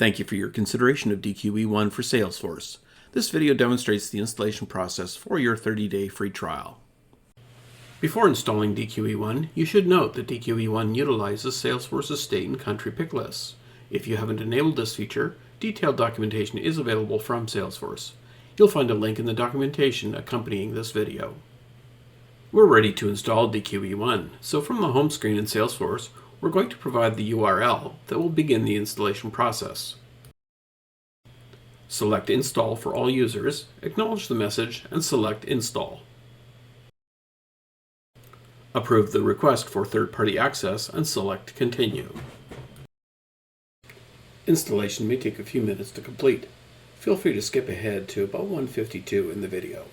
Thank you for your consideration of DQE1 for Salesforce. This video demonstrates the installation process for your 30-day free trial. Before installing DQE1, you should note that DQE1 utilizes Salesforce's state and country pick lists. If you haven't enabled this feature, detailed documentation is available from Salesforce. You'll find a link in the documentation accompanying this video. We're ready to install DQE1, so from the home screen in Salesforce, we're going to provide the URL that will begin the installation process. Select Install for all users, acknowledge the message, and select Install. Approve the request for third-party access and select Continue. Installation may take a few minutes to complete. Feel free to skip ahead to about 1:52 in the video.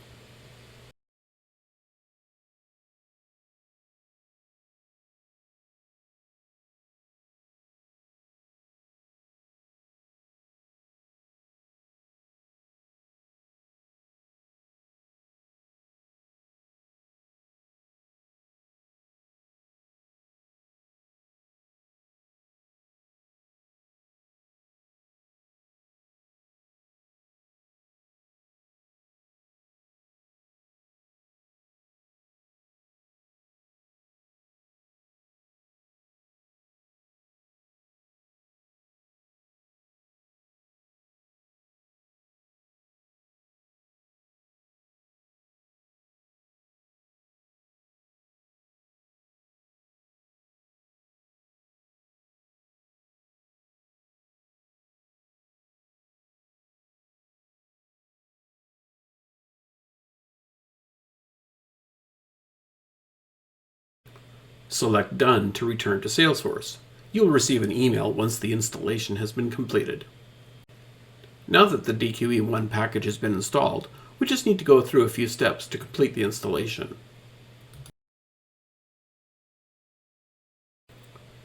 Select Done to return to Salesforce. You'll receive an email once the installation has been completed. Now that the DQE1 package has been installed, we just need to go through a few steps to complete the installation.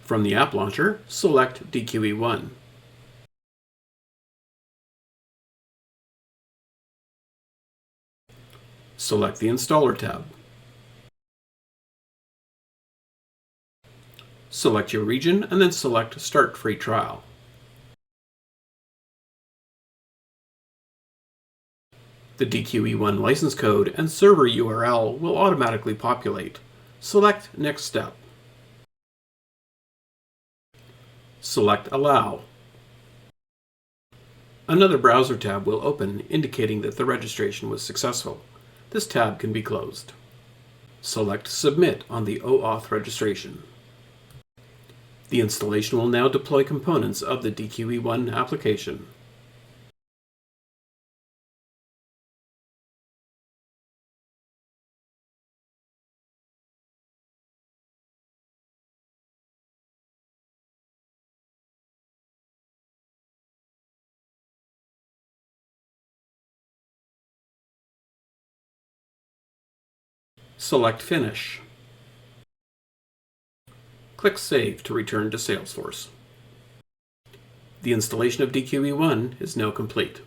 From the App Launcher, select DQE1. Select the Installer tab. Select your region and then select Start Free Trial. The DQE1 license code and server URL will automatically populate. Select Next Step. Select Allow. Another browser tab will open, indicating that the registration was successful. This tab can be closed. Select Submit on the OAuth registration. The installation will now deploy components of the DQE1 application. Select Finish. Click Save to return to Salesforce. The installation of DQE1 is now complete.